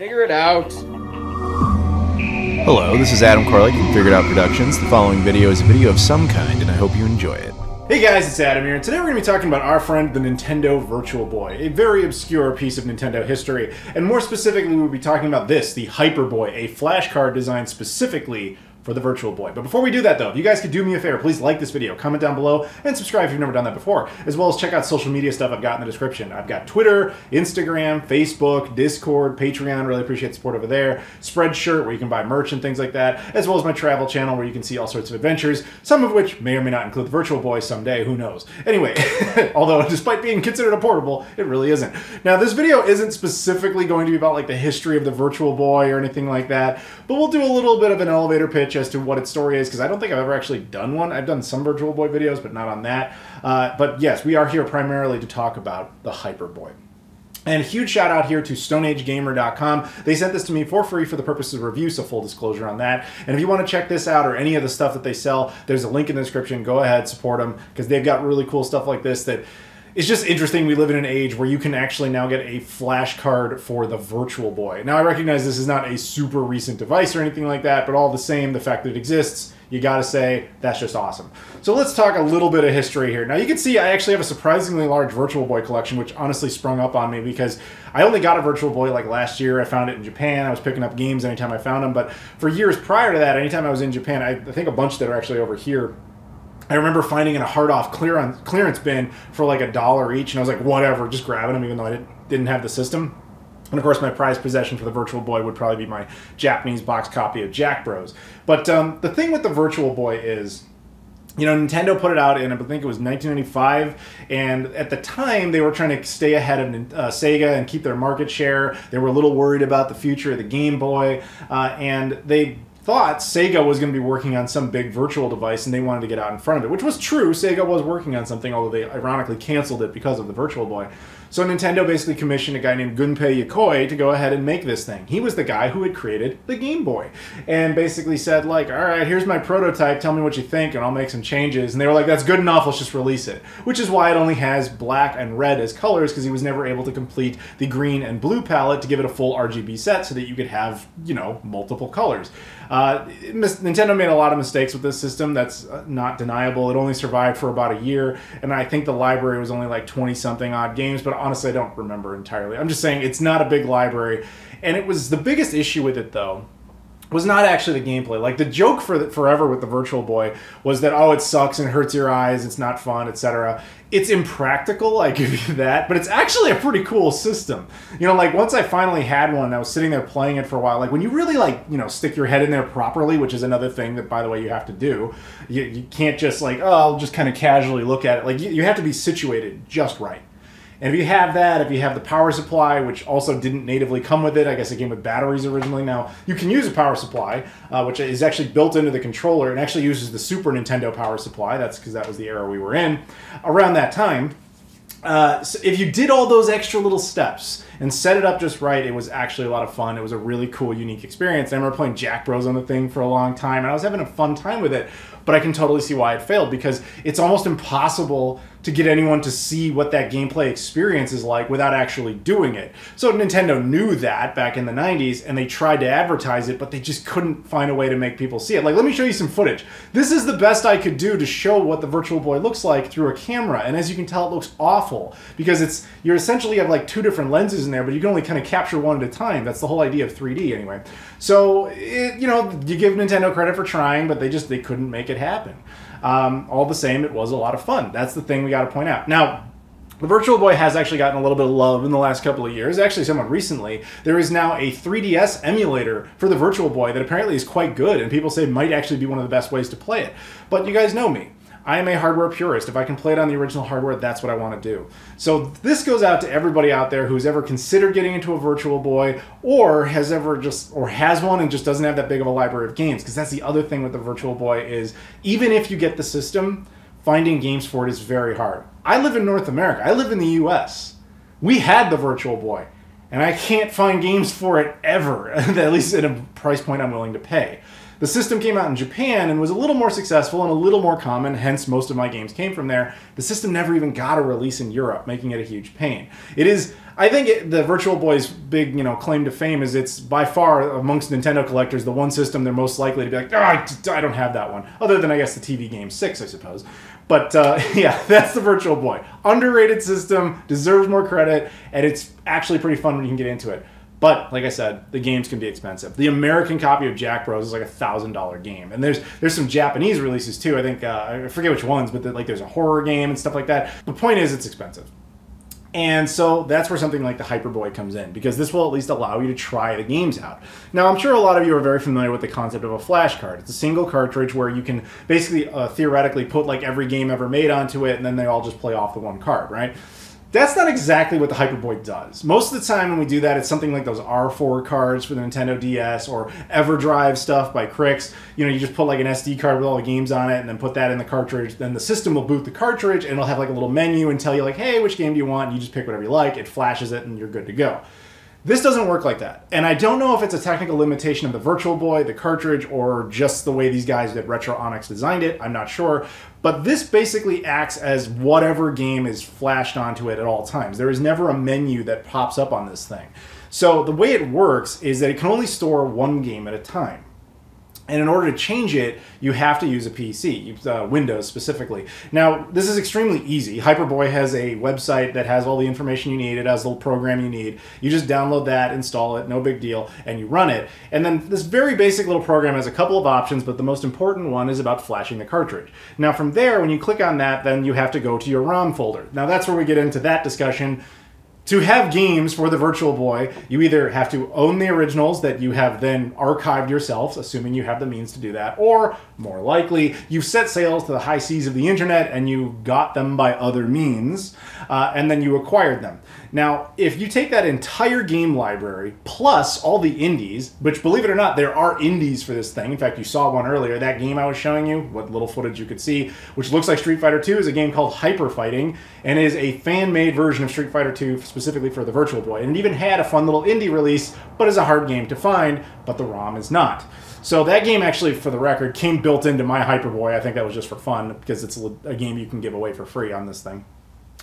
Figure it out. Hello, this is Adam Koralik from Figure It Out Productions. The following video is a video of some kind, and I hope you enjoy it. Hey guys, it's Adam here, and today we're going to be talking about our friend, the Nintendo Virtual Boy, a very obscure piece of Nintendo history, and more specifically we'll be talking about this, the Hyperboy, a flashcard designed specifically for the Virtual Boy. But before we do that though, if you guys could do me a favor, please like this video, comment down below, and subscribe if you've never done that before, as well as check out social media stuff I've got in the description. I've got Twitter, Instagram, Facebook, Discord, Patreon, really appreciate the support over there, Spreadshirt, where you can buy merch and things like that, as well as my travel channel where you can see all sorts of adventures, some of which may or may not include the Virtual Boy someday, who knows. Anyway, although despite being considered a portable, it really isn't. Now this video isn't specifically going to be about like the history of the Virtual Boy or anything like that, but we'll do a little bit of an elevator pitch as to what its story is, because I don't think I've ever actually done one. I've done some Virtual Boy videos, but not on that. But yes, we are here primarily to talk about the Hyperboy. And a huge shout out here to StoneAgeGamer.com. They sent this to me for free for the purposes of review, so full disclosure on that. And if you want to check this out or any of the stuff that they sell, there's a link in the description. Go ahead, support them, because they've got really cool stuff like this that it's just interesting. We live in an age where you can actually now get a flash card for the Virtual Boy. Now, I recognize this is not a super recent device or anything like that, but all the same, the fact that it exists, you gotta say, that's just awesome. So let's talk a little bit of history here. Now, you can see I actually have a surprisingly large Virtual Boy collection, which honestly sprung up on me because I only got a Virtual Boy like last year. I found it in Japan. I was picking up games anytime I found them, but for years prior to that, anytime I was in Japan, I think a bunch that are actually over here, I remember finding in a hard-off clearance bin for like $1 each, and I was like, whatever, just grabbing them even though I didn't have the system. And of course, my prized possession for the Virtual Boy would probably be my Japanese box copy of Jack Bros. But the thing with the Virtual Boy is, you know, Nintendo put it out in, I think it was 1995, and at the time they were trying to stay ahead of Sega and keep their market share. They were a little worried about the future of the Game Boy, and they thought Sega was going to be working on some big virtual device and they wanted to get out in front of it, which was true. Sega was working on something, although they ironically canceled it because of the Virtual Boy. So Nintendo basically commissioned a guy named Gunpei Yokoi to go ahead and make this thing. He was the guy who had created the Game Boy and basically said like, all right, here's my prototype, tell me what you think and I'll make some changes. And they were like, that's good enough, let's just release it. Which is why it only has black and red as colors, because he was never able to complete the green and blue palette to give it a full RGB set so that you could have, you know, multiple colors. Nintendo made a lot of mistakes with this system. That's not deniable. It only survived for about a year, and I think the library was only like 20-something odd games, but honestly, I don't remember entirely. I'm just saying it's not a big library, and it was the biggest issue with it, though, was not actually the gameplay. Like, the joke forever with the Virtual Boy was that, oh, it sucks and hurts your eyes, it's not fun, etc. It's impractical, I give you that, but it's actually a pretty cool system. You know, like, once I finally had one, I was sitting there playing it for a while, like, when you really, like, you know, stick your head in there properly, which is another thing that, by the way, you have to do, you can't just, like, oh, I'll just kind of casually look at it. Like, you have to be situated just right. And if you have that, if you have the power supply, which also didn't natively come with it, I guess it came with batteries originally. Now, you can use a power supply, which is actually built into the controller and actually uses the Super Nintendo power supply. That's because that was the era we were in around that time. So if you did all those extra little steps and set it up just right, it was actually a lot of fun. It was a really cool, unique experience. I remember playing Jack Bros on the thing for a long time, and I was having a fun time with it. But I can totally see why it failed, because it's almost impossible to get anyone to see what that gameplay experience is like without actually doing it. So Nintendo knew that back in the 90s, and they tried to advertise it, but they just couldn't find a way to make people see it. Like, let me show you some footage. This is the best I could do to show what the Virtual Boy looks like through a camera, and as you can tell, it looks awful, because you essentially have like two different lenses in there, but you can only kind of capture one at a time. That's the whole idea of 3D anyway. So, you know, you give Nintendo credit for trying, but they couldn't make it happen. All the same, it was a lot of fun. That's the thing we got to point out. Now, the Virtual Boy has actually gotten a little bit of love in the last couple of years. Actually, somewhat recently, there is now a 3DS emulator for the Virtual Boy that apparently is quite good, and people say might actually be one of the best ways to play it. But you guys know me. I am a hardware purist. If I can play it on the original hardware, that's what I want to do. So this goes out to everybody out there who's ever considered getting into a Virtual Boy, or has one and just doesn't have that big of a library of games. Because that's the other thing with the Virtual Boy is, even if you get the system, finding games for it is very hard. I live in North America. I live in the US. We had the Virtual Boy, and I can't find games for it ever, at least at a price point I'm willing to pay. The system came out in Japan and was a little more successful and a little more common, hence most of my games came from there. The system never even got a release in Europe, making it a huge pain. It is, I think the Virtual Boy's big, claim to fame is it's by far, amongst Nintendo collectors, the one system they're most likely to be like, I don't have that one. Other than, I guess, the TV game 6, I suppose. But, yeah, that's the Virtual Boy. Underrated system, deserves more credit, and it's actually pretty fun when you can get into it. But, like I said, the games can be expensive. The American copy of Jack Bros is like a $1,000 game. And there's some Japanese releases, too. I think, I forget which ones, but there's a horror game and stuff like that. The point is, it's expensive. And so that's where something like the Hyperboy comes in, because this will at least allow you to try the games out. Now, I'm sure a lot of you are very familiar with the concept of a flash card. It's a single cartridge where you can basically, theoretically, put like every game ever made onto it, and then they all just play off the one card, right? That's not exactly what the Hyperboy does. Most of the time when we do that, it's something like those R4 cards for the Nintendo DS or EverDrive stuff by Crix. You just put like an SD card with all the games on it and then put that in the cartridge. Then the system will boot the cartridge and it'll have like a little menu and tell you like, hey, which game do you want? And you just pick whatever you like. It flashes it and you're good to go. This doesn't work like that. And I don't know if it's a technical limitation of the Virtual Boy, the cartridge, or just the way these guys at Retro Onyx designed it. I'm not sure. But this basically acts as whatever game is flashed onto it at all times. There is never a menu that pops up on this thing. So the way it works is that it can only store one game at a time. And in order to change it, you have to use a PC, Windows specifically. Now, this is extremely easy. Hyperboy has a website that has all the information you need. It has the little program you need. You just download that, install it, no big deal, and you run it. And then this very basic little program has a couple of options, but the most important one is about flashing the cartridge. Now, from there, when you click on that, then you have to go to your ROM folder. Now, that's where we get into that discussion. To have games for the Virtual Boy, you either have to own the originals that you have then archived yourself, assuming you have the means to do that, or, more likely, you've set sails to the high seas of the internet and you got them by other means, and then you acquired them. Now, if you take that entire game library, plus all the indies, which, believe it or not, there are indies for this thing. In fact, you saw one earlier. That game I was showing you, what little footage you could see, which looks like Street Fighter 2, is a game called Hyper Fighting, and is a fan-made version of Street Fighter 2 specifically for the Virtual Boy. And it even had a fun little indie release, but is a hard game to find, but the ROM is not. So that game actually, for the record, came built into my Hyperboy. I think that was just for fun, because it's a game you can give away for free on this thing.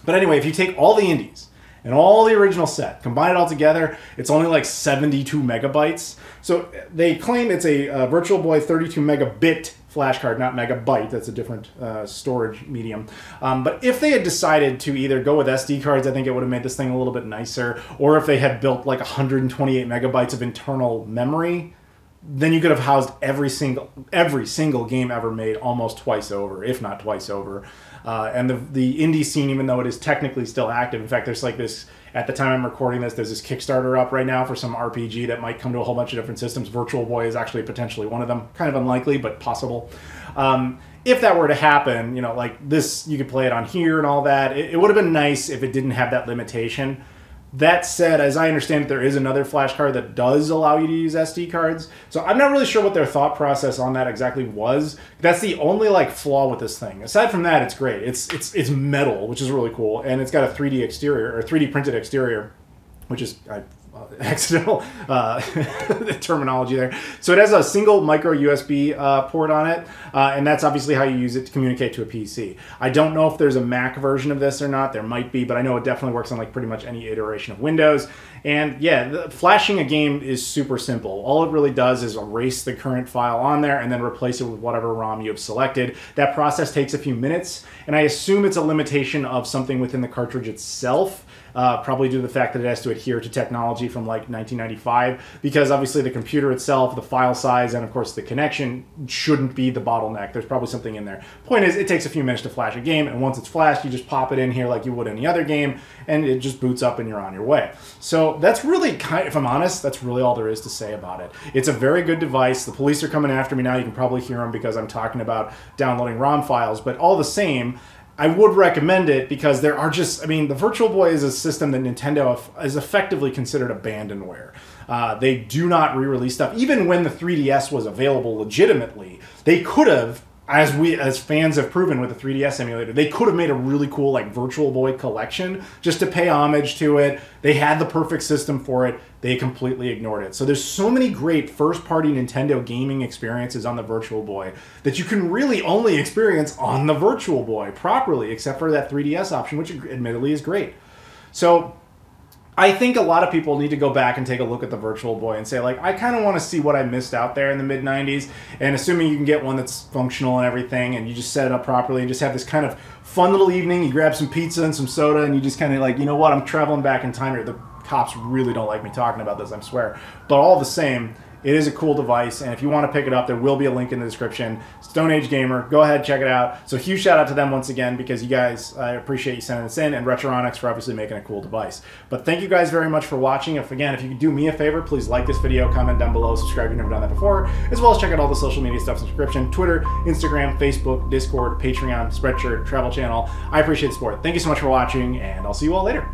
But anyway, if you take all the indies, and all the original set, combine it all together, it's only like 72 megabytes. So they claim it's a Virtual Boy 32 megabit flash card, not megabyte. That's a different storage medium. But if they had decided to either go with SD cards, I think it would have made this thing a little bit nicer. Or if they had built like 128 megabytes of internal memory, then you could have housed every single game ever made almost twice over, if not twice over. And the indie scene, even though it is technically still active, in fact, there's like this, at the time I'm recording this, there's this Kickstarter up right now for some RPG that might come to a whole bunch of different systems. Virtual Boy is actually potentially one of them. Kind of unlikely, but possible. If that were to happen, like this, you could play it on here and all that. It would have been nice if it didn't have that limitation. That said, as I understand it, there is another flash card that does allow you to use SD cards. So I'm not really sure what their thought process on that exactly was. That's the only flaw with this thing. Aside from that, it's great. It's metal, which is really cool, and it's got a 3D exterior or 3D printed exterior, which is accidental terminology there. So it has a single micro USB port on it, and that's obviously how you use it to communicate to a PC. I don't know if there's a Mac version of this or not. There might be, but I know it definitely works on pretty much any iteration of Windows. And yeah, flashing a game is super simple. All it really does is erase the current file on there and then replace it with whatever ROM you have selected. That process takes a few minutes, and I assume it's a limitation of something within the cartridge itself. Probably due to the fact that it has to adhere to technology from 1995, because obviously the computer itself, the file size, and of course the connection shouldn't be the bottleneck. There's probably something in there. Point is, it takes a few minutes to flash a game, and once it's flashed, you just pop it in here like you would any other game, and it just boots up and you're on your way. So that's really if I'm honest, that's really all there is to say about it. It's a very good device. The police are coming after me now. You can probably hear them because I'm talking about downloading ROM files, but all the same, I would recommend it because there are the Virtual Boy is a system that Nintendo is effectively considered abandonware. They do not re-release stuff. Even when the 3DS was available legitimately, they could have as fans have proven with the 3DS emulator, they could have made a really cool like Virtual Boy collection just to pay homage to it. They had the perfect system for it. They completely ignored it. So there's so many great first-party Nintendo gaming experiences on the Virtual Boy that you can really only experience on the Virtual Boy properly, except for that 3DS option, which admittedly is great. So I think a lot of people need to go back and take a look at the Virtual Boy and say, like, I kind of want to see what I missed out there in the mid-90s. And assuming you can get one that's functional and everything, and you just set it up properly and just have this kind of fun little evening, you grab some pizza and some soda, and you just kind of like, you know what, I'm traveling back in time here. The cops really don't like me talking about this, I swear. But all the same, it is a cool device, and if you want to pick it up, there will be a link in the description. Stone Age Gamer, go ahead, check it out. So huge shout out to them once again, because you guys, I appreciate you sending this in, and Onyx for obviously making a cool device. But thank you guys very much for watching. If you could do me a favor, please like this video, comment down below, subscribe if you've never done that before, as well as check out all the social media stuff in the description: Twitter, Instagram, Facebook, Discord, Patreon, Spreadshirt, Travel Channel. I appreciate the support. Thank you so much for watching, and I'll see you all later.